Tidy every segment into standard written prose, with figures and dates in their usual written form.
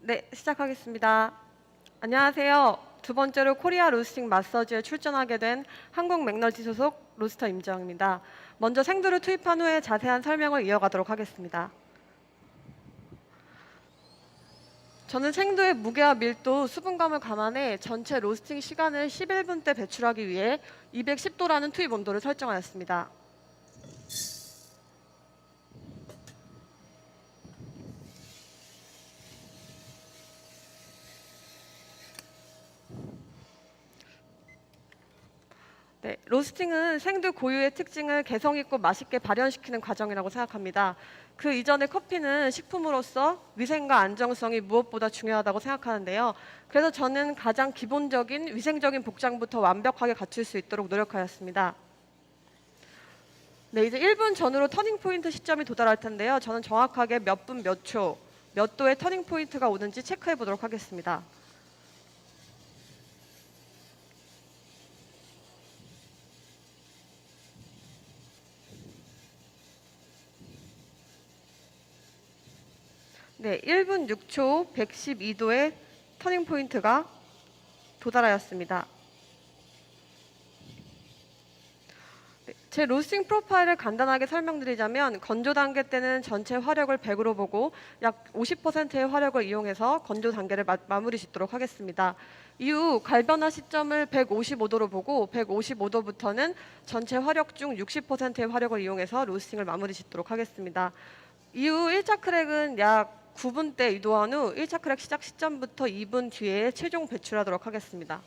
네, 시작하겠습니다. 안녕하세요. 두 번째로 코리아 로스팅 마서지에 출전하게 된 한국 맥널티 소속 로스터 임지영입니다. 먼저 생두를 투입한 후에 자세한 설명을 이어가도록 하겠습니다. 저는 생두의 무게와 밀도, 수분감을 감안해 전체 로스팅 시간을 11분대 배출하기 위해 210도라는 투입 온도를 설정하였습니다. 네, 로스팅은 생두 고유의 특징을 개성있고 맛있게 발현시키는 과정이라고 생각합니다. 그 이전의 커피는 식품으로서 위생과 안정성이 무엇보다 중요하다고 생각하는데요. 그래서 저는 가장 기본적인 위생적인 복장부터 완벽하게 갖출 수 있도록 노력하였습니다. 네, 이제 1분 전후로 터닝 포인트 시점이 도달할 텐데요. 저는 정확하게 몇 분, 몇 초, 몇 도의 터닝 포인트가 오는지 체크해 보도록 하겠습니다. 네, 1분 6초 112도의 터닝 포인트가 도달하였습니다. 네, 제 로스팅 프로파일을 간단하게 설명드리자면 건조 단계 때는 전체 화력을 100으로 보고 약 50%의 화력을 이용해서 건조 단계를 마무리 짓도록 하겠습니다. 이후 갈변화 시점을 155도로 보고 155도부터는 전체 화력 중 60%의 화력을 이용해서 로스팅을 마무리 짓도록 하겠습니다. 이후 1차 크랙은 약 9분대 유도한 후 1차 크랙 시작 시점부터 2분 뒤에 최종 배출하도록 하겠습니다.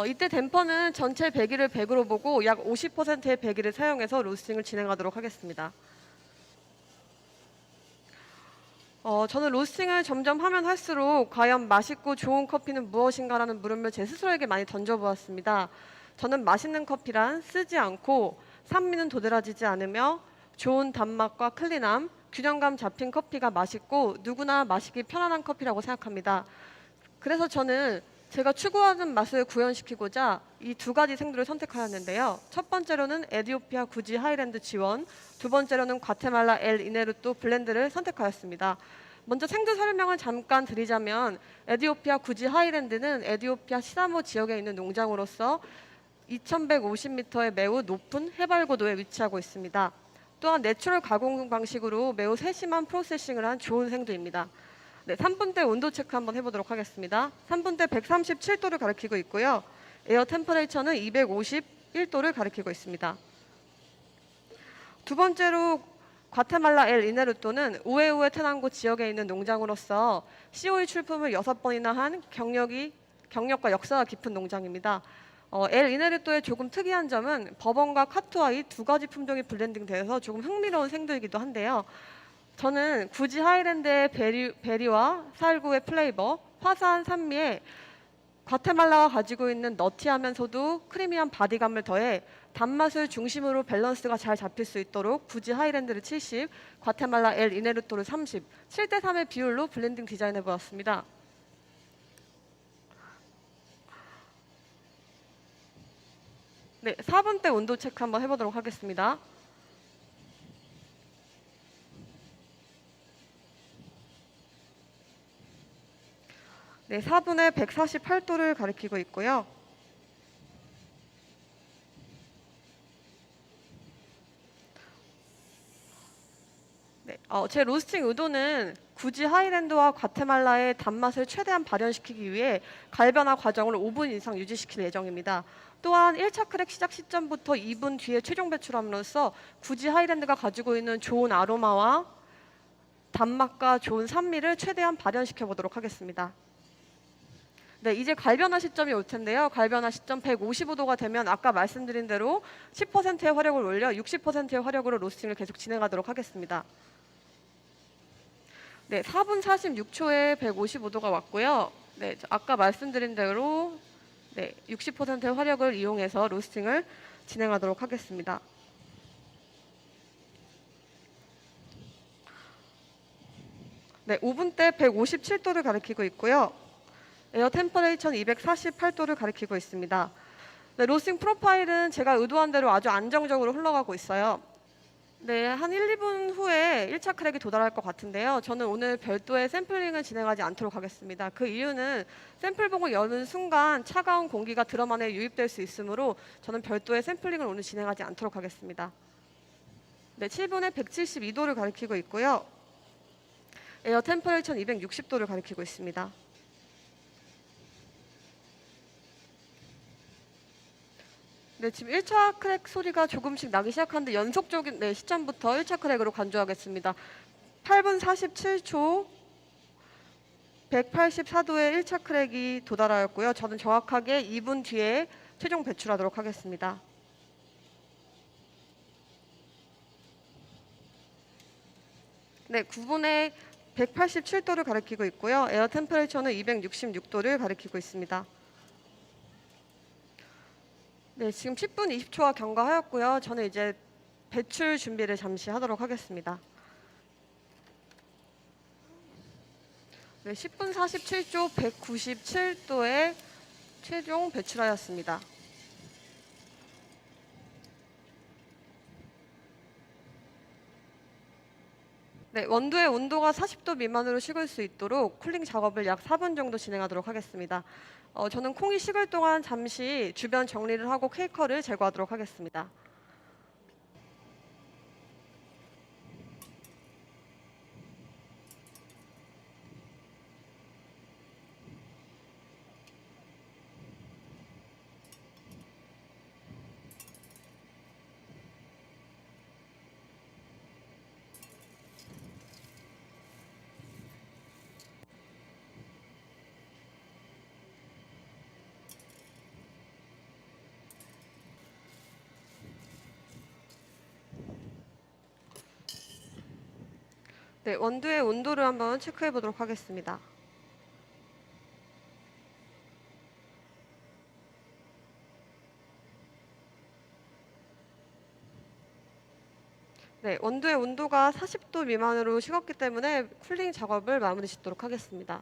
이때 댐퍼는 전체 배기를 100으로 보고 약 50%의 배기를 사용해서 로스팅을 진행하도록 하겠습니다. 저는 로스팅을 점점 하면 할수록 과연 맛있고 좋은 커피는 무엇인가라는 물음을 제 스스로에게 많이 던져보았습니다. 저는 맛있는 커피란 쓰지 않고 산미는 도드라지지 않으며 좋은 단맛과 클린함, 균형감 잡힌 커피가 맛있고 누구나 마시기 편안한 커피라고 생각합니다. 그래서 저는 제가 추구하는 맛을 구현시키고자 이 두 가지 생두를 선택하였는데요. 첫 번째로는 에티오피아 구지 하이랜드 지원, 두 번째로는 과테말라 엘 이네르토 블렌드를 선택하였습니다. 먼저 생두 설명을 잠깐 드리자면 에티오피아 구지 하이랜드는 에티오피아 시다모 지역에 있는 농장으로서 2150m의 매우 높은 해발 고도에 위치하고 있습니다. 또한 내추럴 가공 방식으로 매우 세심한 프로세싱을 한 좋은 생두입니다. 네, 3분대 온도 체크 한번 해보도록 하겠습니다. 3분대 137도를 가리키고 있고요. 에어 템퍼레이처는 251도를 가리키고 있습니다. 두 번째로 과테말라 엘 이네르토는 우에우에 테낭고 지역에 있는 농장으로서 COE 출품을 6번이나 한 경력과 역사가 깊은 농장입니다. 엘 이네르토의 조금 특이한 점은 버번과 카투아 이 두 가지 품종이 블렌딩되어서 조금 흥미로운 생두이기도 한데요. 저는 구지 하이랜드의 베리와 살구의 플레이버, 화사한 산미에 과테말라가 가지고 있는 너티하면서도 크리미한 바디감을 더해 단맛을 중심으로 밸런스가 잘 잡힐 수 있도록 구지 하이랜드를 70, 과테말라 엘 이네르토를 30, 7대3의 비율로 블렌딩 디자인해 보았습니다. 네, 4분대 온도 체크 한번 해보도록 하겠습니다. 네, 4분에 148도를 가리키고 있고요. 네, 제 로스팅 의도는 구지 하이랜드와 과테말라의 단맛을 최대한 발현시키기 위해 갈변화 과정을 5분 이상 유지시킬 예정입니다. 또한 1차 크랙 시작 시점부터 2분 뒤에 최종 배출함으로써 구지 하이랜드가 가지고 있는 좋은 아로마와 단맛과 좋은 산미를 최대한 발현시켜 보도록 하겠습니다. 네, 이제 갈변화 시점이 올 텐데요. 갈변화 시점 155도가 되면 아까 말씀드린 대로 10%의 화력을 올려 60%의 화력으로 로스팅을 계속 진행하도록 하겠습니다. 네, 4분 46초에 155도가 왔고요. 네, 아까 말씀드린 대로 네, 60%의 화력을 이용해서 로스팅을 진행하도록 하겠습니다. 네, 5분 때 157도를 가리키고 있고요. 에어 템퍼레이처는 248도를 가리키고 있습니다. 네, 로스팅 프로파일은 제가 의도한 대로 아주 안정적으로 흘러가고 있어요. 네, 한 1, 2분 후에 1차 크랙이 도달할 것 같은데요. 저는 오늘 별도의 샘플링을 진행하지 않도록 하겠습니다. 그 이유는 샘플봉을 여는 순간 차가운 공기가 드럼 안에 유입될 수 있으므로 저는 별도의 샘플링을 오늘 진행하지 않도록 하겠습니다. 네, 7분에 172도를 가리키고 있고요. 에어 템퍼레이처는 260도를 가리키고 있습니다. 네, 지금 1차 크랙 소리가 조금씩 나기 시작하는데 연속적인 시점부터 1차 크랙으로 간주하겠습니다. 8분 47초 184도의 1차 크랙이 도달하였고요. 저는 정확하게 2분 뒤에 최종 배출하도록 하겠습니다. 네, 9분에 187도를 가리키고 있고요. 에어 템퍼레이처는 266도를 가리키고 있습니다. 네, 지금 10분 20초가 경과하였고요. 저는 이제 배출 준비를 잠시 하도록 하겠습니다. 네, 10분 47초 197도에 최종 배출하였습니다. 네, 원두의 온도가 40도 미만으로 식을 수 있도록 쿨링 작업을 약 4분 정도 진행하도록 하겠습니다. 저는 콩이 식을 동안 잠시 주변 정리를 하고 케이커를 제거하도록 하겠습니다. 네, 원두의 온도를 한번 체크해 보도록 하겠습니다. 네, 원두의 온도가 40도 미만으로 식었기 때문에 쿨링 작업을 마무리 짓도록 하겠습니다.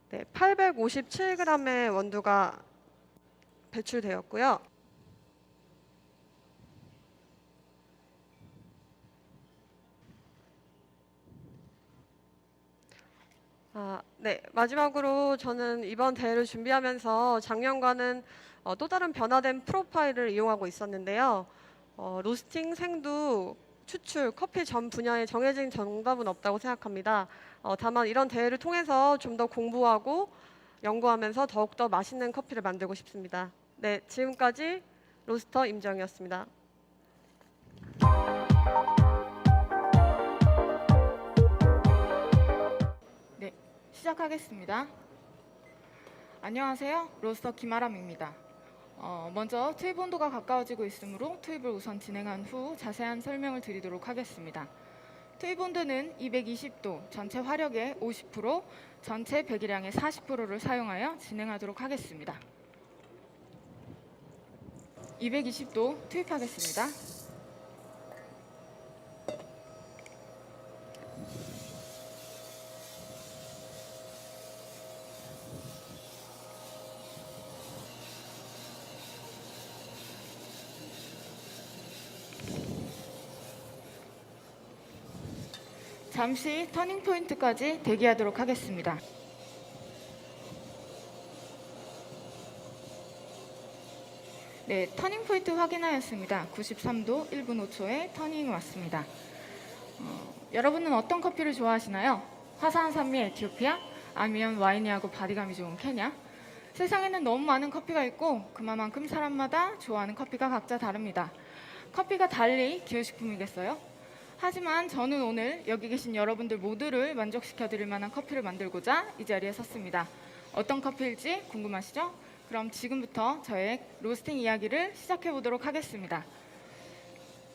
네, 857g의 원두가 배출되었고요. 네, 마지막으로 저는 이번 대회를 준비하면서 작년과는 또 다른 변화된 프로파일을 이용하고 있었는데요. 로스팅, 생두, 추출, 커피 전 분야에 정해진 정답은 없다고 생각합니다. 다만 이런 대회를 통해서 좀 더 공부하고 연구하면서 더욱더 맛있는 커피를 만들고 싶습니다. 네, 지금까지 로스터 임정이었습니다. 네, 시작하겠습니다. 안녕하세요. 로스터 김아람입니다. 먼저 투입 온도가 가까워지고 있으므로 투입을 우선 진행한 후 자세한 설명을 드리도록 하겠습니다. 투입 온도는 220도, 전체 화력의 50%, 전체 배기량의 40%를 사용하여 진행하도록 하겠습니다. 220도 투입하겠습니다. 잠시 터닝 포인트까지 대기하도록 하겠습니다. 네, 터닝 포인트 확인하였습니다. 93도 1분 5초에 터닝이 왔습니다. 여러분은 어떤 커피를 좋아하시나요? 화사한 산미 에티오피아? 아니면 와이니하고 바디감이 좋은 케냐? 세상에는 너무 많은 커피가 있고 그만큼 사람마다 좋아하는 커피가 각자 다릅니다. 커피가 달리 기호식품이겠어요? 하지만 저는 오늘 여기 계신 여러분들 모두를 만족시켜 드릴 만한 커피를 만들고자 이 자리에 섰습니다. 어떤 커피일지 궁금하시죠? 그럼 지금부터 저의 로스팅 이야기를 시작해 보도록 하겠습니다.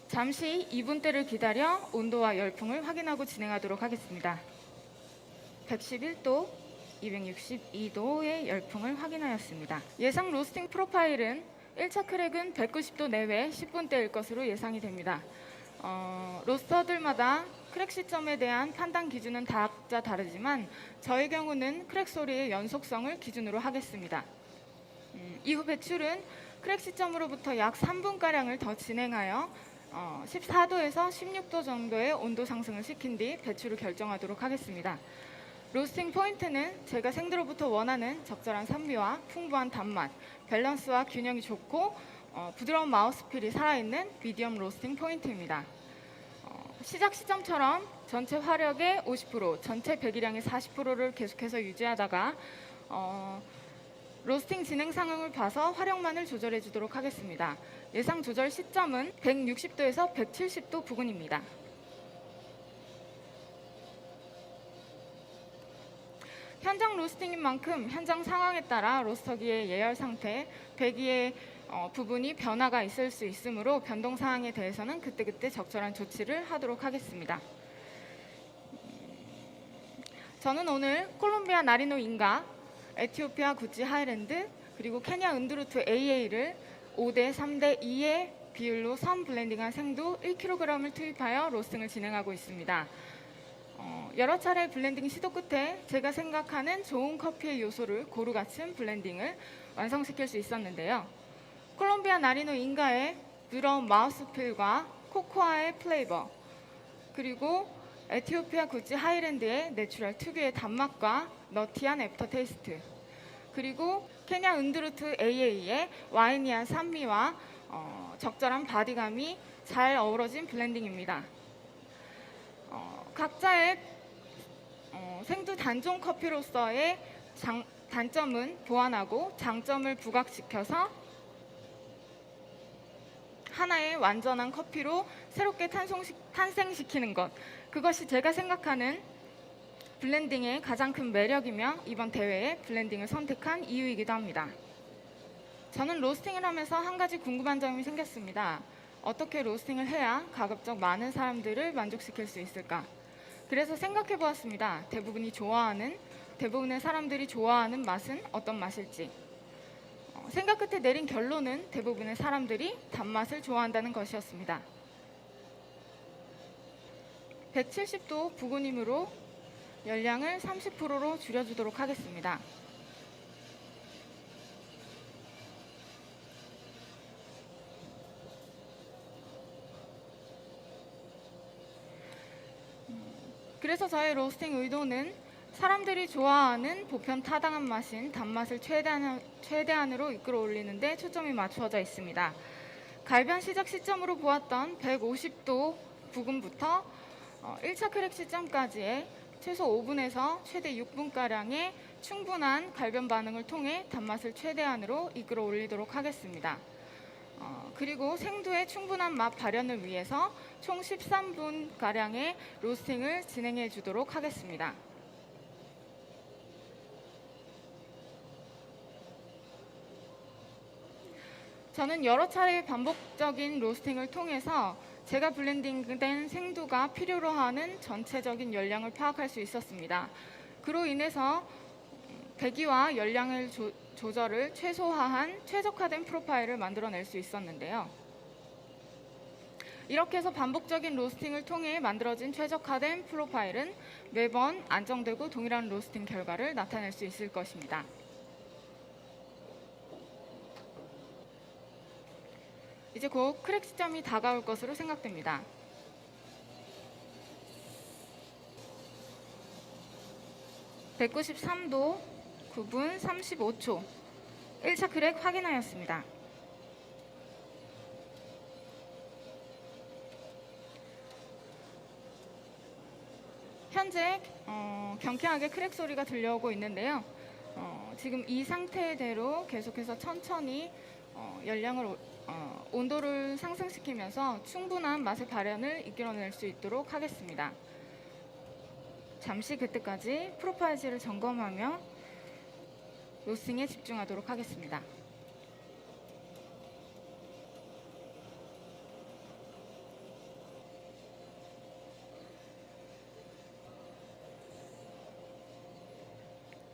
잠시 2분대를 기다려 온도와 열풍을 확인하고 진행하도록 하겠습니다. 111도, 262도의 열풍을 확인하였습니다. 예상 로스팅 프로파일은 1차 크랙은 190도 내외 10분대일 것으로 예상이 됩니다. 로스터들마다 크랙 시점에 대한 판단 기준은 각자 다르지만 저의 경우는 크랙 소리의 연속성을 기준으로 하겠습니다. 이후 배출은 크랙 시점으로부터 약 3분가량을 더 진행하여 14도에서 16도 정도의 온도 상승을 시킨 뒤 배출을 결정하도록 하겠습니다. 로스팅 포인트는 제가 생두로부터 원하는 적절한 산미와 풍부한 단맛, 밸런스와 균형이 좋고 부드러운 마우스필이 살아있는 미디엄 로스팅 포인트입니다. 시작 시점처럼 전체 화력의 50%, 전체 배기량의 40%를 계속해서 유지하다가 로스팅 진행 상황을 봐서 화력만을 조절해 주도록 하겠습니다. 예상 조절 시점은 160도에서 170도 부근입니다. 현장 로스팅인 만큼 현장 상황에 따라 로스터기의 예열 상태, 배기의 부분이 변화가 있을 수 있으므로 변동 사항에 대해서는 그때그때 적절한 조치를 하도록 하겠습니다. 저는 오늘 콜롬비아 나리노 인가, 에티오피아 구찌 하이랜드, 그리고 케냐 은두루트 AA를 5대 3대 2의 비율로 선 블렌딩한 생두 1kg을 투입하여 로스팅을 진행하고 있습니다. 여러 차례 블렌딩 시도 끝에 제가 생각하는 좋은 커피의 요소를 고루 갖춘 블렌딩을 완성시킬 수 있었는데요. 콜롬비아 나리노 인가의 부드러운 마우스필과 코코아의 플레이버, 그리고 에티오피아 구찌 하이랜드의 내추럴 특유의 단맛과 너티한 애프터 테이스트, 그리고 케냐 은두루트 AA의 와이니한 산미와 적절한 바디감이 잘 어우러진 블렌딩입니다. 각자의 생두 단종 커피로서의 단점은 보완하고 장점을 부각시켜서 하나의 완전한 커피로 새롭게 탄생시키는 것, 그것이 제가 생각하는 블렌딩의 가장 큰 매력이며 이번 대회에 블렌딩을 선택한 이유이기도 합니다. 저는 로스팅을 하면서 한 가지 궁금한 점이 생겼습니다. 어떻게 로스팅을 해야 가급적 많은 사람들을 만족시킬 수 있을까? 그래서 생각해 보았습니다. 대부분의 사람들이 좋아하는 맛은 어떤 맛일지. 생각 끝에 내린 결론은 대부분의 사람들이 단맛을 좋아한다는 것이었습니다. 170도 부근이므로 열량을 30%로 줄여주도록 하겠습니다. 그래서 저의 로스팅 의도는 사람들이 좋아하는 보편타당한 맛인 단맛을 최대한으로 이끌어 올리는 데 초점이 맞추어져 있습니다. 갈변 시작 시점으로 보았던 150도 부근부터 1차 크랙 시점까지의 최소 5분에서 최대 6분가량의 충분한 갈변 반응을 통해 단맛을 최대한으로 이끌어 올리도록 하겠습니다. 그리고 생두의 충분한 맛 발현을 위해서 총 13분가량의 로스팅을 진행해 주도록 하겠습니다. 저는 여러 차례 반복적인 로스팅을 통해서 제가 블렌딩된 생두가 필요로 하는 전체적인 열량을 파악할 수 있었습니다. 그로 인해서 배기와 열량을 조절을 최소화한 최적화된 프로파일을 만들어낼 수 있었는데요. 이렇게 해서 반복적인 로스팅을 통해 만들어진 최적화된 프로파일은 매번 안정되고 동일한 로스팅 결과를 나타낼 수 있을 것입니다. 이제 곧 크랙 시점이 다가올 것으로 생각됩니다. (193도) 9분 35초 1차 크랙 확인하였습니다. 현재 경쾌하게 크랙 소리가 들려오고 있는데요. 지금 이 상태대로 계속해서 천천히 온도를 상승시키면서 충분한 맛의 발현을 이끌어낼 수 있도록 하겠습니다. 잠시 그때까지 프로파일지를 점검하며 로스팅에 집중하도록 하겠습니다.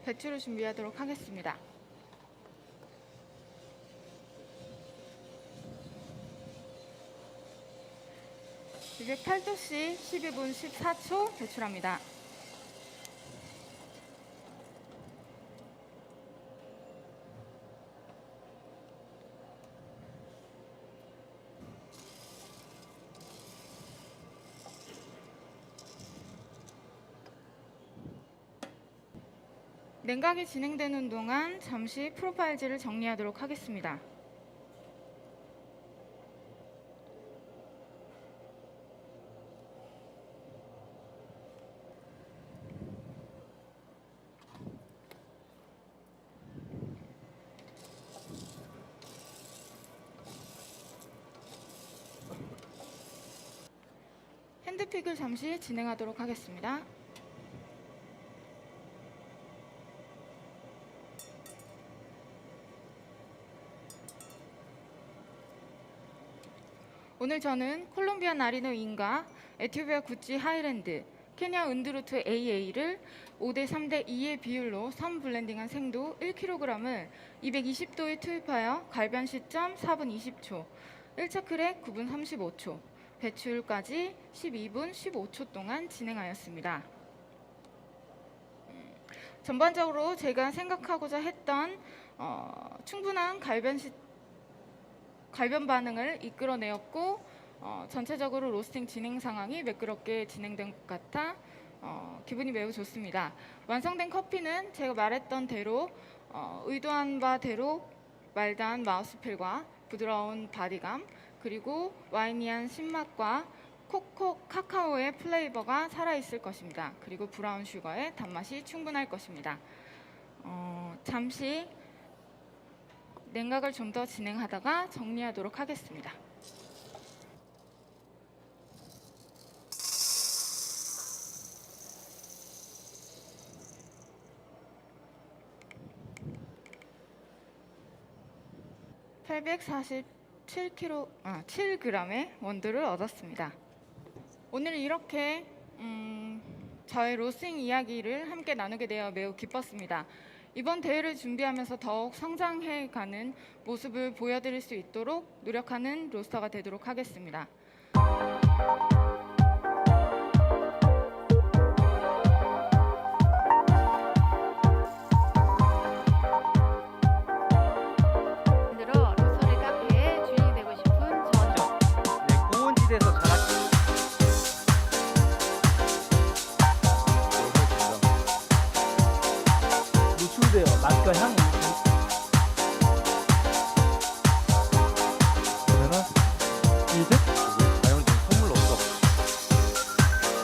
배출을 준비하도록 하겠습니다. 208도씨 12분 14초 배출합니다. 냉각이 진행되는 동안 잠시 프로파일지를 정리하도록 하겠습니다. 핸드픽을 잠시 진행하도록 하겠습니다. 오늘 저는 콜롬비아 나리노 인과 에티오피아 구찌 하이랜드, 케냐 은두루트 AA를 5대 3대 2의 비율로 선 블렌딩한 생도 1kg을 220도에 투입하여 갈변 시점 4분 20초, 1차 크랙 9분 35초, 배출까지 12분 15초 동안 진행하였습니다. 전반적으로 제가 생각하고자 했던 충분한 갈변 반응을 이끌어내었고 전체적으로 로스팅 진행 상황이 매끄럽게 진행된 것 같아 기분이 매우 좋습니다. 완성된 커피는 제가 말했던 대로 의도한 바대로 말다한 마우스필과 부드러운 바디감, 그리고 와이니한 신맛과 카카오의 플레이버가 살아있을 것입니다. 그리고 브라운 슈거의 단맛이 충분할 것입니다. 잠시 냉각을 좀 더 진행하다가 정리하도록 하겠습니다. (847g의) 원두를 얻었습니다. 오늘 이렇게 저의 로스팅 이야기를 함께 나누게 되어 매우 기뻤습니다. 이번 대회를 준비하면서 더욱 성장해가는 모습을 보여드릴 수 있도록 노력하는 로스터가 되도록 하겠습니다. 들어 로스터리 카페의 주인이 되고 싶은 전. 네, 고온지대에서 자랐기. 노출되어 맛과 향이. 그러면은 이제 과연 좀 선물 없어.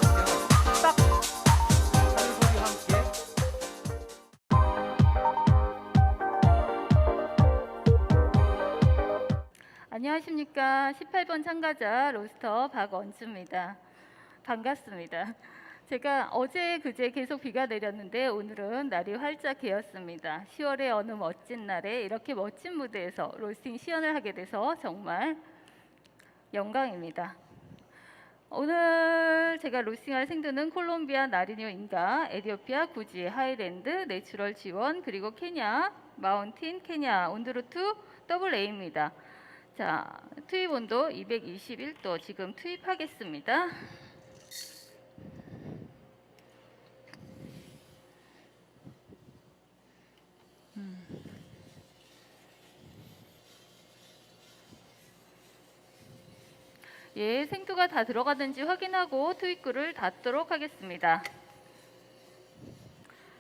그냥 딱 한소리 함께. 안녕하십니까. 18번 참가자 로스터 박언주입니다. 반갑습니다. 제가 어제 그제 계속 비가 내렸는데 오늘은 날이 활짝 개었습니다. 10월의 어느 멋진 날에 이렇게 멋진 무대에서 로스팅 시연을 하게 돼서 정말 영광입니다. 오늘 제가 로스팅할 생두는 콜롬비아 나리뇨 인가, 에티오피아 구지 하이랜드, 내추럴 지원, 그리고 케냐 마운틴 케냐 온두루투 AA입니다. 자, 투입 온도 221도 지금 투입하겠습니다. 예, 생두가 다 들어가는지 확인하고 투입구를 닫도록 하겠습니다.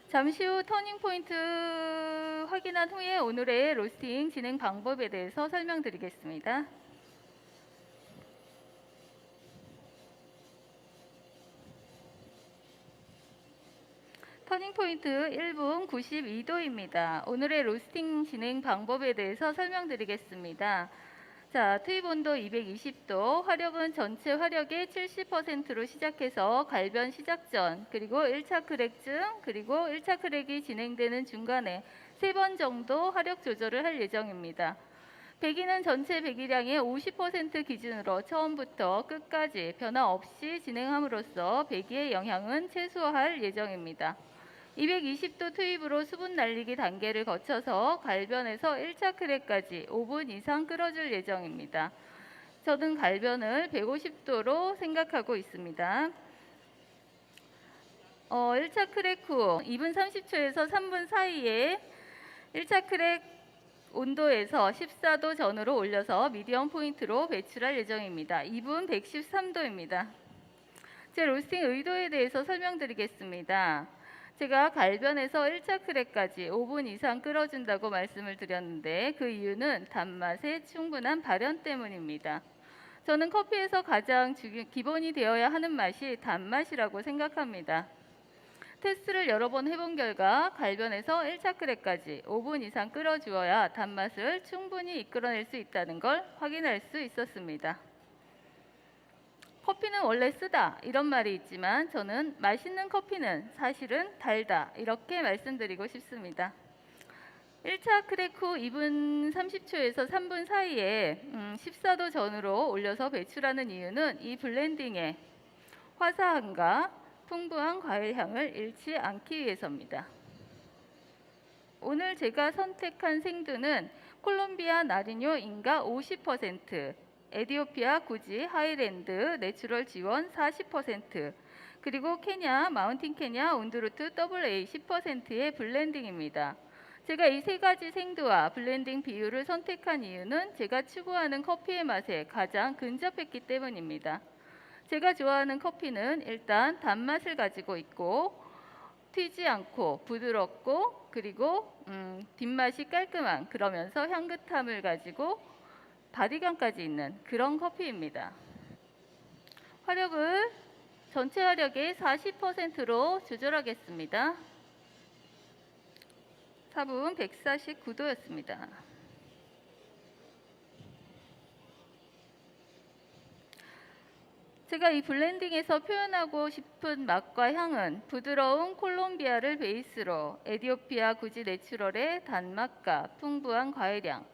잠시 후 터닝 포인트 확인한 후에 오늘의 로스팅 진행 방법에 대해서 설명드리겠습니다. 터닝 포인트 1분 92도입니다. 오늘의 로스팅 진행 방법에 대해서 설명드리겠습니다. 자, 투입 온도 220도, 화력은 전체 화력의 70%로 시작해서 갈변 시작 전, 그리고 1차 크랙 중, 그리고 1차 크랙이 진행되는 중간에 3번 정도 화력 조절을 할 예정입니다. 배기는 전체 배기량의 50% 기준으로 처음부터 끝까지 변화 없이 진행함으로써 배기의 영향은 최소화할 예정입니다. 220도 투입으로 수분 날리기 단계를 거쳐서 갈변에서 1차 크랙까지 5분 이상 끓여줄 예정입니다. 저는 갈변을 150도로 생각하고 있습니다. 1차 크랙 후 2분 30초에서 3분 사이에 1차 크랙 온도에서 14도 전후로 올려서 미디엄 포인트로 배출할 예정입니다. 2분 113도입니다. 제 로스팅 의도에 대해서 설명드리겠습니다. 제가 갈변에서 1차 크랙까지 5분 이상 끓여준다고 말씀을 드렸는데 그 이유는 단맛의 충분한 발현 때문입니다. 저는 커피에서 가장 기본이 되어야 하는 맛이 단맛이라고 생각합니다. 테스트를 여러 번 해본 결과 갈변에서 1차 크랙까지 5분 이상 끓여주어야 단맛을 충분히 이끌어낼 수 있다는 걸 확인할 수 있었습니다. 커피는 원래 쓰다 이런 말이 있지만 저는 맛있는 커피는 사실은 달다 이렇게 말씀드리고 싶습니다. 1차 크랙 후 2분 30초에서 3분 사이에 14도 전후로 올려서 배출하는 이유는 이 블렌딩의 화사함과 풍부한 과일 향을 잃지 않기 위해서입니다. 오늘 제가 선택한 생두는 콜롬비아 나리뇨 인가 50%, 에디오피아 구지 하이랜드 내추럴 지원 40%, 그리고 케냐 마운틴 케냐 온두루트 AA 10%의 블렌딩입니다. 제가 이 세 가지 생두와 블렌딩 비율을 선택한 이유는 제가 추구하는 커피의 맛에 가장 근접했기 때문입니다. 제가 좋아하는 커피는 일단 단맛을 가지고 있고 튀지 않고 부드럽고 그리고 뒷맛이 깔끔한 그러면서 향긋함을 가지고 바디감까지 있는 그런 커피입니다. 화력을 전체 화력의 40%로 조절하겠습니다. 4분 149도였습니다. 제가 이 블렌딩에서 표현하고 싶은 맛과 향은 부드러운 콜롬비아를 베이스로 에디오피아 구지 내추럴의 단맛과 풍부한 과일향,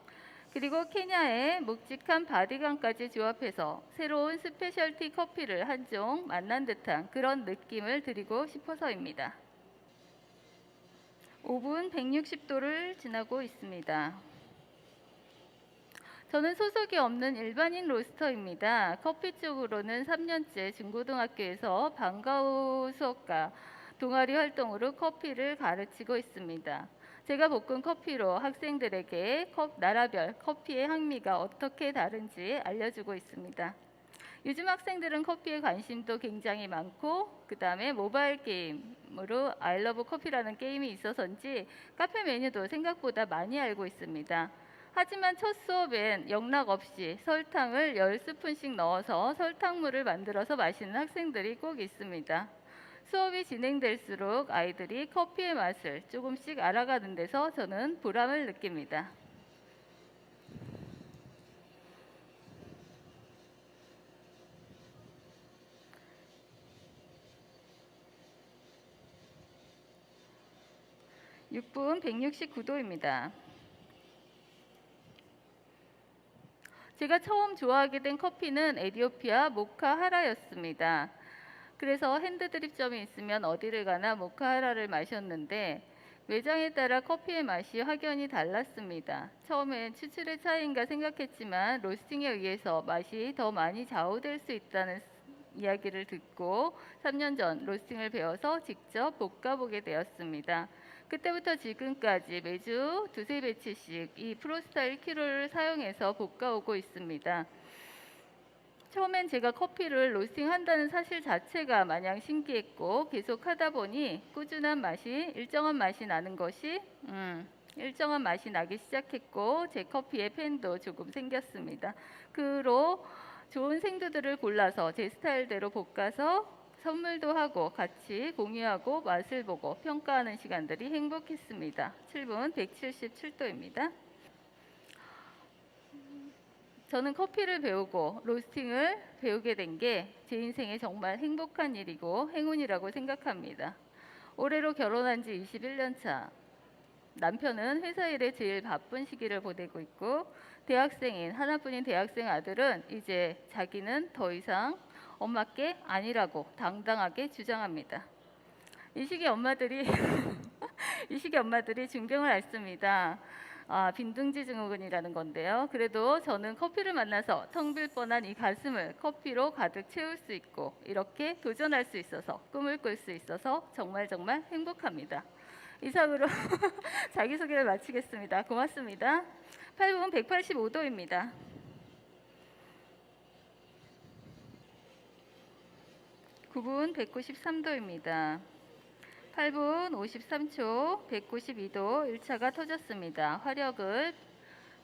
그리고 케냐의 묵직한 바디감까지 조합해서 새로운 스페셜티 커피를 한 종 만난 듯한 그런 느낌을 드리고 싶어서입니다. 5분 160도를 지나고 있습니다. 저는 소속이 없는 일반인 로스터입니다. 커피 쪽으로는 3년째 중고등학교에서 방과후 수업과 동아리 활동으로 커피를 가르치고 있습니다. 제가 볶은 커피로 학생들에게 나라별 커피의 향미가 어떻게 다른지 알려주고 있습니다. 요즘 학생들은 커피에 관심도 굉장히 많고 그 다음에 모바일 게임으로 아이러브 커피라는 게임이 있어서인지 카페 메뉴도 생각보다 많이 알고 있습니다. 하지만 첫 수업엔 영락 없이 설탕을 10스푼씩 넣어서 설탕물을 만들어서 마시는 학생들이 꼭 있습니다. 수업이 진행될수록 아이들이 커피의 맛을 조금씩 알아가는 데서 저는 보람을 느낍니다. (6분) 169도입니다. 제가 처음 좋아하게 된 커피는 에디오피아 모카 하라였습니다. 그래서 핸드드립점이 있으면 어디를 가나 모카 하라를 마셨는데 매장에 따라 커피의 맛이 확연히 달랐습니다. 처음엔 추출의 차이인가 생각했지만 로스팅에 의해서 맛이 더 많이 좌우될 수 있다는 이야기를 듣고 3년 전 로스팅을 배워서 직접 볶아보게 되었습니다. 그때부터 지금까지 매주 두세 배치씩 이 프로스타 1kg를 사용해서 볶아오고 있습니다. 처음엔 제가 커피를 로스팅한다는 사실 자체가 마냥 신기했고 계속 하다 보니 꾸준한 맛이 일정한 맛이 나기 시작했고 제 커피의 팬도 조금 생겼습니다. 그로 좋은 생두들을 골라서 제 스타일대로 볶아서 선물도 하고 같이 공유하고 맛을 보고 평가하는 시간들이 행복했습니다. 7분 177도입니다. 저는 커피를 배우고 로스팅을 배우게 된 게 제 인생에 정말 행복한 일이고 행운이라고 생각합니다. 올해로 결혼한 지 21년 차. 남편은 회사 일에 제일 바쁜 시기를 보내고 있고 대학생인 하나뿐인 대학생 아들은 이제 자기는 더 이상 엄마께 아니라고 당당하게 주장합니다. 이 시기 엄마들이 이 시기 엄마들이 중병을 앓습니다. 빈둥지 증후군이라는 건데요. 그래도 저는 커피를 만나서 텅 빌 뻔한 이 가슴을 커피로 가득 채울 수 있고 이렇게 도전할 수 있어서 꿈을 꿀 수 있어서 정말 행복합니다. 이상으로 자기소개를 마치겠습니다. 고맙습니다. 8분 185도입니다. 9분 193도입니다. 8분 53초 192도 1차가 터졌습니다. 화력을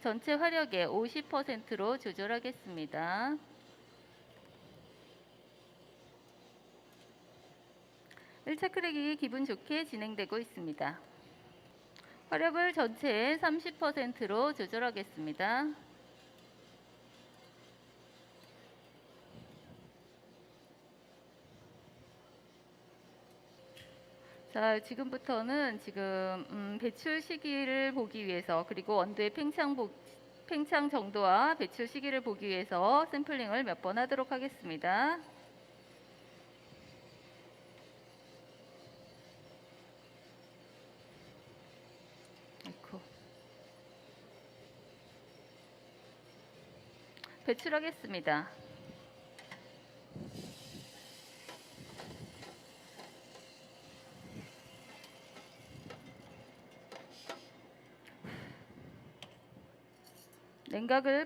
전체 화력의 50%로 조절하겠습니다. 일 차 크랙이 기분 좋게 진행되고 있습니다. 화력을 전체의 30%로 조절하겠습니다. 자, 지금부터는 배출 시기를 보기 위해서 그리고 원두의 팽창 정도와 배출 시기를 보기 위해서 샘플링을 몇 번 하도록 하겠습니다. 배출하겠습니다.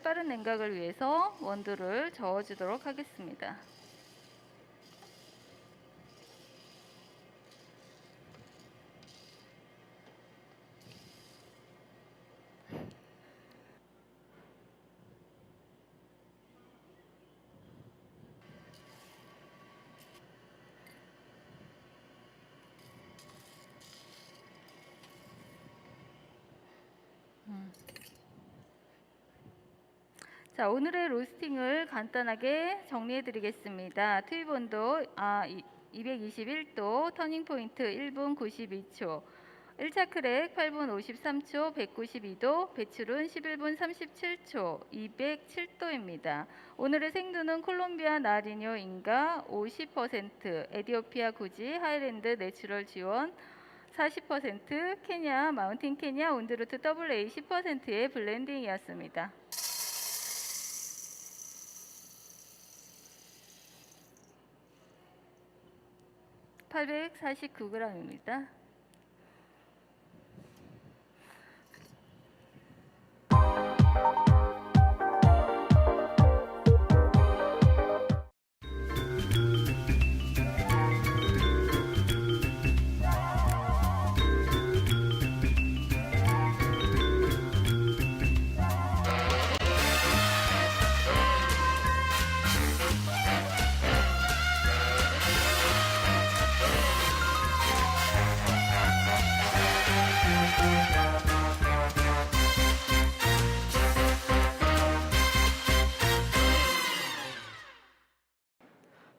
빠른 냉각을 위해서 원두를 저어주도록 하겠습니다. 자, 오늘의 로스팅을 간단하게 정리해 드리겠습니다. 투입 온도 221도, 터닝 포인트 1분 92초, 1차 크랙 8분 53초 192도, 배출은 11분 37초 207도입니다. 오늘의 생두는 콜롬비아 나리뇨 인가 50%, 에디오피아 구지 하이랜드 내추럴 지원 40%, 케냐 마운틴 케냐 온드루트 AA 10%의 블렌딩이었습니다. (849g입니다)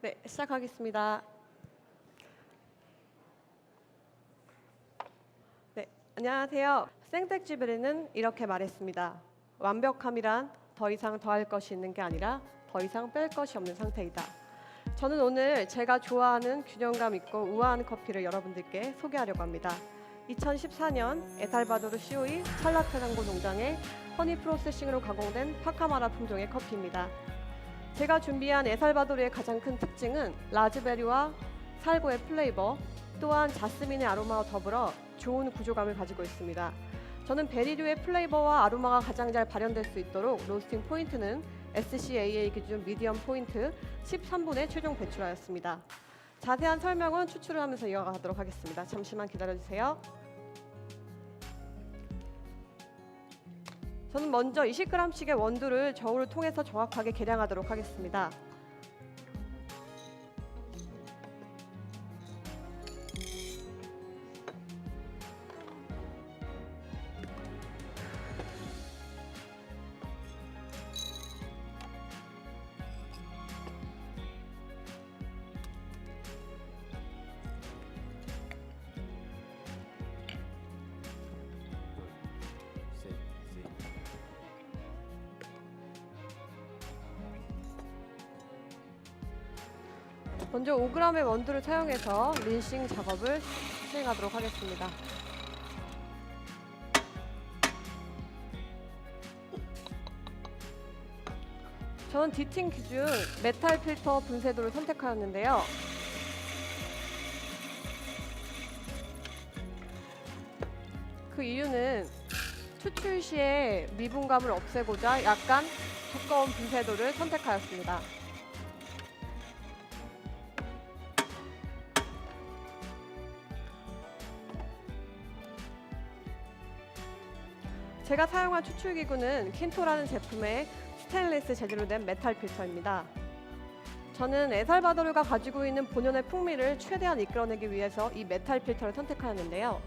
네, 시작하겠습니다. 네, 안녕하세요. 생텍쥐베리는 이렇게 말했습니다. 완벽함이란 더 이상 더할 것이 있는 게 아니라 더 이상 뺄 것이 없는 상태이다. 저는 오늘 제가 좋아하는 균형감 있고 우아한 커피를 여러분들께 소개하려고 합니다. 2014년 에살바도르 시오이 찰라테랑고 농장의 허니 프로세싱으로 가공된 파카마라 품종의 커피입니다. 제가 준비한 에살바도르의 가장 큰 특징은 라즈베리와 살구의 플레이버, 또한 자스민의 아로마와 더불어 좋은 구조감을 가지고 있습니다. 저는 베리류의 플레이버와 아로마가 가장 잘 발현될 수 있도록 로스팅 포인트는 SCAA 기준 미디엄 포인트 13분에 최종 배출하였습니다. 자세한 설명은 추출을 하면서 이어가도록 하겠습니다. 잠시만 기다려주세요. 저는 먼저 20g씩의 원두를 저울을 통해서 정확하게 계량하도록 하겠습니다. 먼저 5g의 원두를 사용해서 린싱 작업을 수행하도록 하겠습니다. 전 디팅 기준 메탈 필터 분쇄도를 선택하였는데요. 그 이유는 추출 시에 미분감을 없애고자 약간 두꺼운 분쇄도를 선택하였습니다. 제가 사용한 추출기구는 킨토라는 제품의 스테인리스 재질로 된 메탈 필터입니다. 저는 에살바도르가 가지고 있는 본연의 풍미를 최대한 이끌어내기 위해서 이 메탈 필터를 선택하였는데요.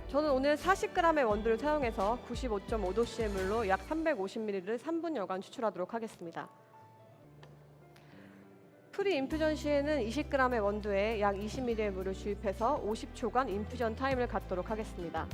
저는 오늘 40g의 원두를 사용해서 95.5도씨의 물로 약 350ml를 3분여간 추출하도록 하겠습니다. 프리 인퓨전 시에는 20g의 원두에 약 20ml의 물을 주입해서 50초간 인퓨전 타임을 갖도록 하겠습니다.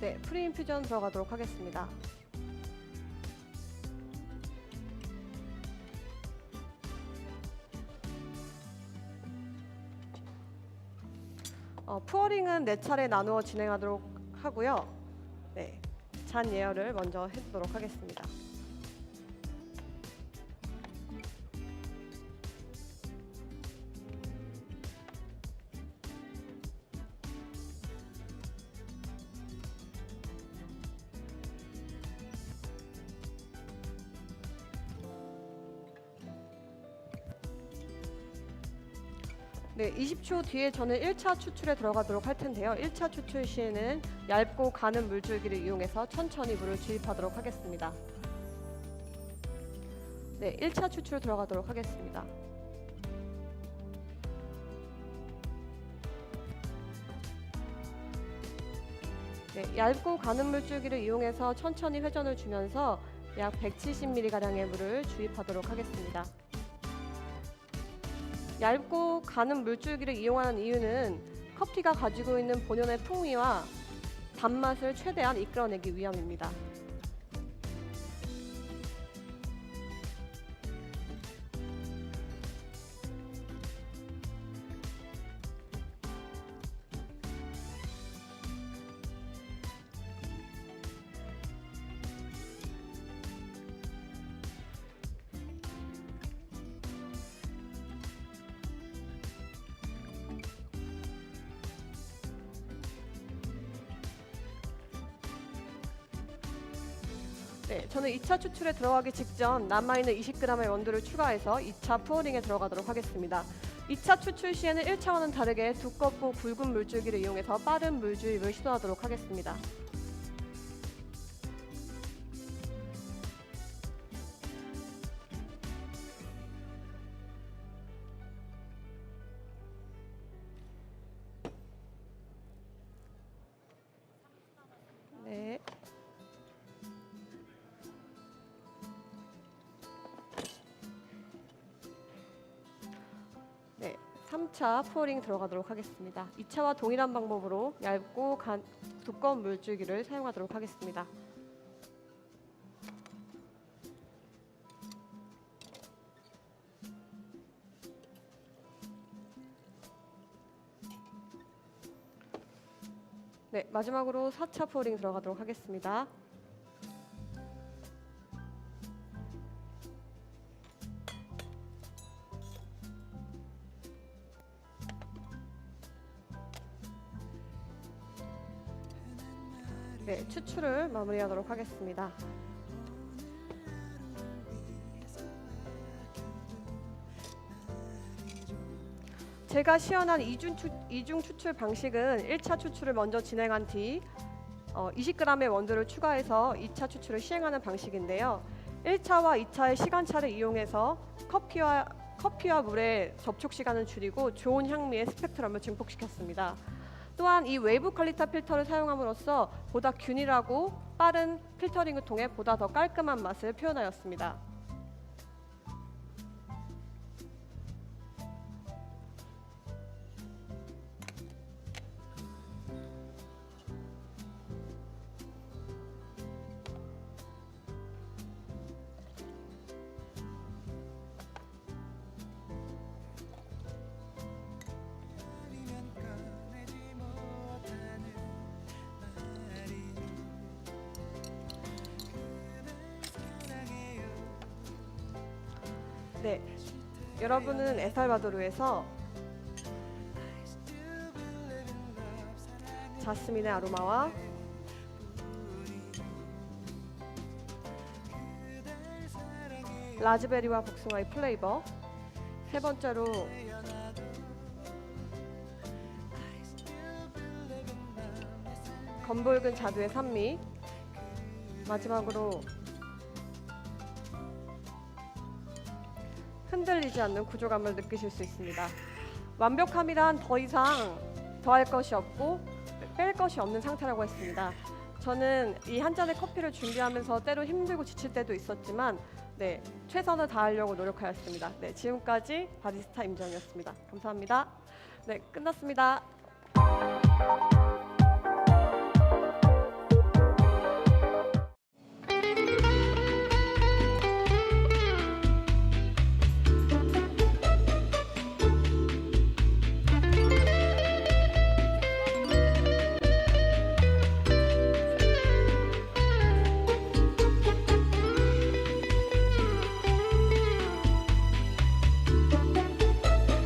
네, 프리 인퓨전 들어가도록 하겠습니다. 푸어링은 4차례 나누어 진행하도록 하고요. 네, 잔 예열을 먼저 해두도록 하겠습니다. 네, 20초 뒤에 저는 1차 추출에 들어가도록 할 텐데요. 1차 추출 시에는 얇고 가는 물줄기를 이용해서 천천히 물을 주입하도록 하겠습니다. 네, 1차 추출 들어가도록 하겠습니다. 네, 얇고 가는 물줄기를 이용해서 천천히 회전을 주면서 약 170ml가량의 물을 주입하도록 하겠습니다. 얇고 가는 물줄기를 이용하는 이유는 커피가 가지고 있는 본연의 풍미와 단맛을 최대한 이끌어내기 위함입니다. 네, 저는 2차 추출에 들어가기 직전 남아있는 20g의 원두를 추가해서 2차 푸어링에 들어가도록 하겠습니다. 2차 추출 시에는 1차와는 다르게 두껍고 굵은 물줄기를 이용해서 빠른 물 주입을 시도하도록 하겠습니다. 네. 네, 3차 푸어링 들어가도록 하겠습니다. 2차와 동일한 방법으로 얇고 두꺼운 물줄기를 사용하도록 하겠습니다. 네, 마지막으로 4차 푸어링 들어가도록 하겠습니다. 네, 추출을 마무리하도록 하겠습니다. 제가 시연한 이중 추출 방식은 1차 추출을 먼저 진행한 뒤 20g의 원두를 추가해서 2차 추출을 시행하는 방식인데요. 1차와 2차의 시간차를 이용해서 커피와 물의 접촉 시간을 줄이고 좋은 향미의 스펙트럼을 증폭시켰습니다. 또한 이 웨이브 퀄리타 필터를 사용함으로써 보다 균일하고 빠른 필터링을 통해 보다 더 깔끔한 맛을 표현하였습니다. 네, 여러분은 에살바도르에서 자스민의 아로마와 라즈베리와 복숭아의 플레이버, 세 번째로 검붉은 자두의 산미, 마지막으로 흔들리지 않는 구조감을 느끼실 수 있습니다. 완벽함이란 더 이상 더할 것이 없고 뺄 것이 없는 상태라고 했습니다. 저는 이 한 잔의 커피를 준비하면서 때로 힘들고 지칠 때도 있었지만 최선을 다하려고 노력하였습니다. 지금까지 바리스타 임정이었습니다. 감사합니다. 끝났습니다.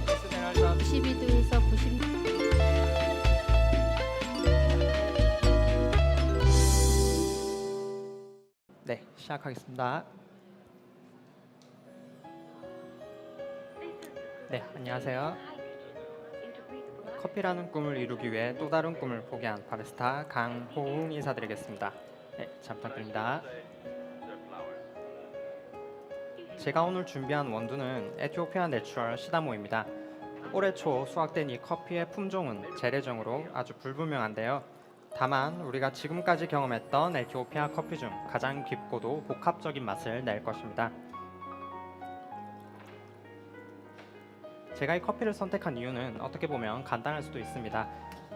에스메랄다 92도에서 96도. 네, 시작하겠습니다. 네, 안녕하세요. 커피라는 꿈을 이루기 위해 또 다른 꿈을 포기한 바리스타 강호웅 인사드리겠습니다. 네, 잘 부탁드립니다. 제가 오늘 준비한 원두는 에티오피아 내추럴 시다모입니다. 올해 초 수확된 이 커피의 품종은 재래종으로 아주 불분명한데요. 다만 우리가 지금까지 경험했던 에티오피아 커피 중 가장 깊고도 복합적인 맛을 낼 것입니다. 제가 이 커피를 선택한 이유는 어떻게 보면 간단할 수도 있습니다.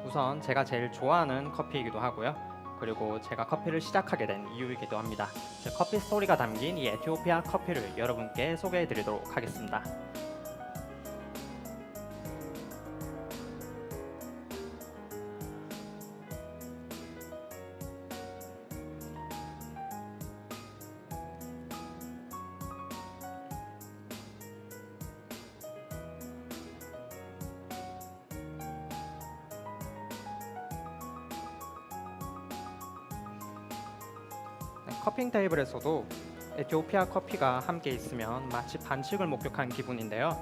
우선 제가 제일 좋아하는 커피이기도 하고요. 그리고 제가 커피를 시작하게 된 이유이기도 합니다. 제 커피 스토리가 담긴 이 에티오피아 커피를 여러분께 소개해 드리도록 하겠습니다. 커핑 테이블에서도 에티오피아 커피가 함께 있으면 마치 반칙을 목격한 기분인데요.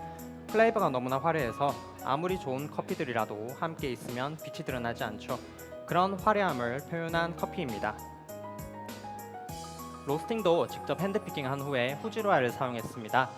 플레이버가 너무나 화려해서 아무리 좋은 커피들이라도 함께 있으면 빛이 드러나지 않죠. 그런 화려함을 표현한 커피입니다. 로스팅도 직접 핸드피킹한 후에 후지로아를 사용했습니다.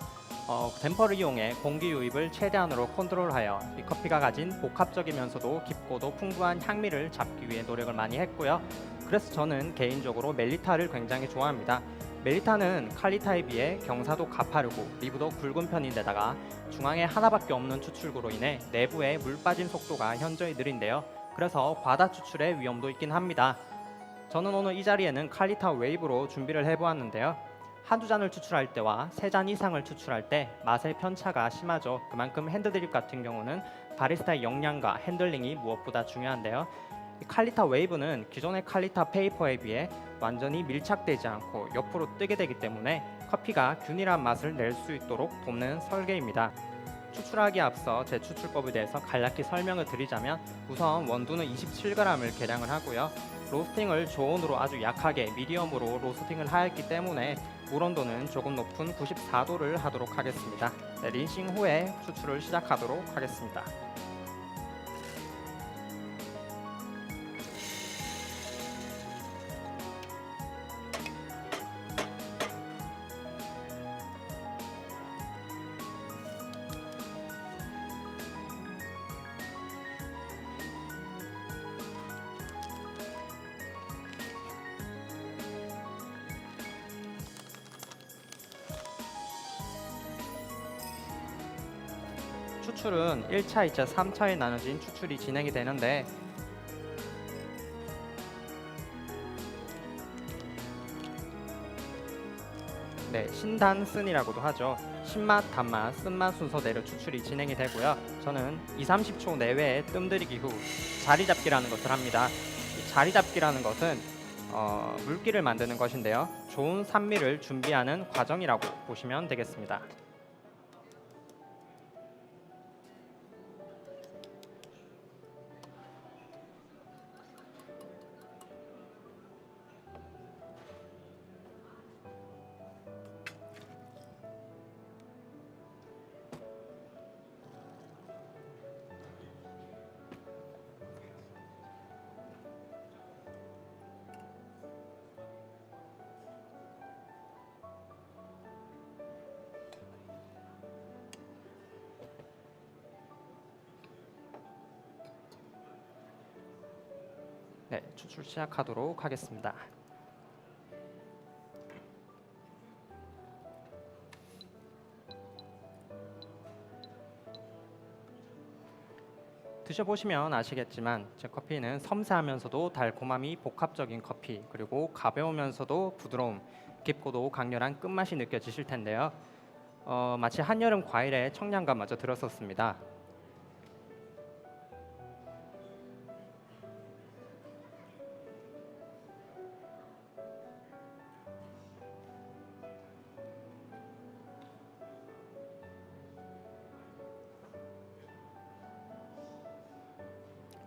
댐퍼를 이용해 공기 유입을 최대한으로 컨트롤하여 이 커피가 가진 복합적이면서도 깊고도 풍부한 향미를 잡기 위해 노력을 많이 했고요. 그래서 저는 개인적으로 멜리타를 굉장히 좋아합니다. 멜리타는 칼리타에 비해 경사도 가파르고 리브도 굵은 편인데다가 중앙에 하나밖에 없는 추출구로 인해 내부에 물 빠짐 속도가 현저히 느린데요. 그래서 과다 추출의 위험도 있긴 합니다. 저는 오늘 이 자리에는 칼리타 웨이브로 준비를 해보았는데요. 한두 잔을 추출할 때와 3잔 이상을 추출할 때 맛의 편차가 심하죠. 그만큼 핸드드립 같은 경우는 바리스타의 역량과 핸들링이 무엇보다 중요한데요. 이 칼리타 웨이브는 기존의 칼리타 페이퍼에 비해 완전히 밀착되지 않고 옆으로 뜨게 되기 때문에 커피가 균일한 맛을 낼 수 있도록 돕는 설계입니다. 추출하기에 앞서 제 추출법에 대해서 간략히 설명을 드리자면 우선 원두는 27g을 계량을 하고요. 로스팅을 저온으로 아주 약하게 미디엄으로 로스팅을 하였기 때문에 물 온도는 조금 높은 94도를 하도록 하겠습니다. 네, 린싱 후에 추출을 시작하도록 하겠습니다. 추출은 1차, 2차, 3차에 나눠진 추출이 진행이 되는데 네, 신단쓴이라고도 하죠. 신맛, 단맛, 쓴맛 순서대로 추출이 진행이 되고요. 저는 2~30초 내외에 뜸들이기 후 자리잡기라는 것을 합니다. 이 자리잡기라는 것은 물기를 만드는 것인데요. 좋은 산미를 준비하는 과정이라고 보시면 되겠습니다. 네, 추출 시작하도록 하겠습니다. 드셔보시면 아시겠지만 제 커피는 섬세하면서도 달콤함이 복합적인 커피, 그리고 가벼우면서도 부드러움, 깊고도 강렬한 끝맛이 느껴지실 텐데요. 마치 한여름 과일의 청량감마저 들었었습니다.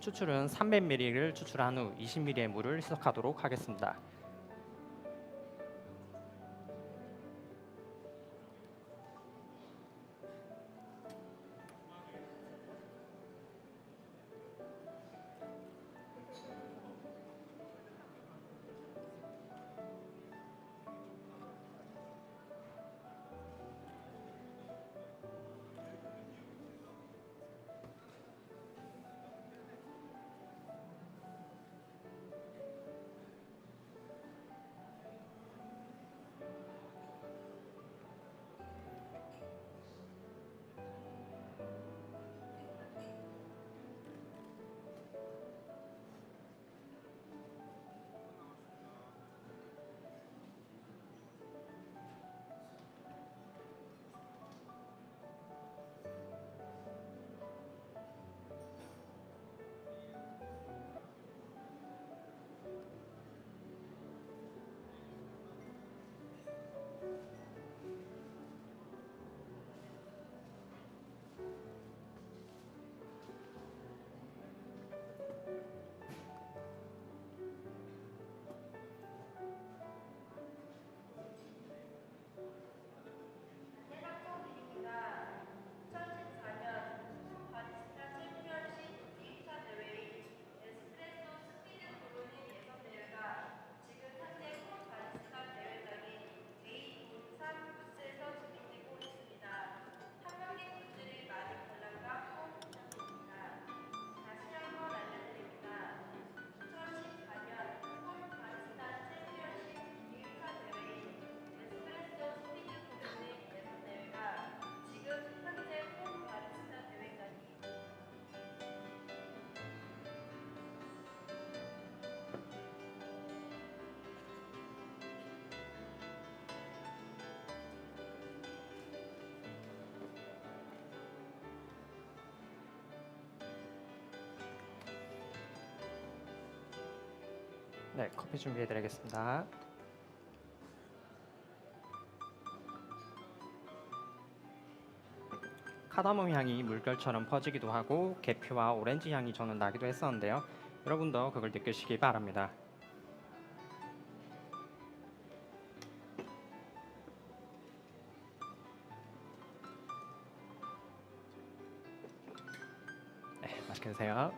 추출은 300ml를 추출한 후 20ml의 물을 희석하도록 하겠습니다. 네, 커피 준비해 드리겠습니다. 카다몬 향이 물결처럼 퍼지기도 하고 계피와 오렌지 향이 저는 나기도 했었는데요. 여러분도 그걸 느끼시기 바랍니다. 계세요.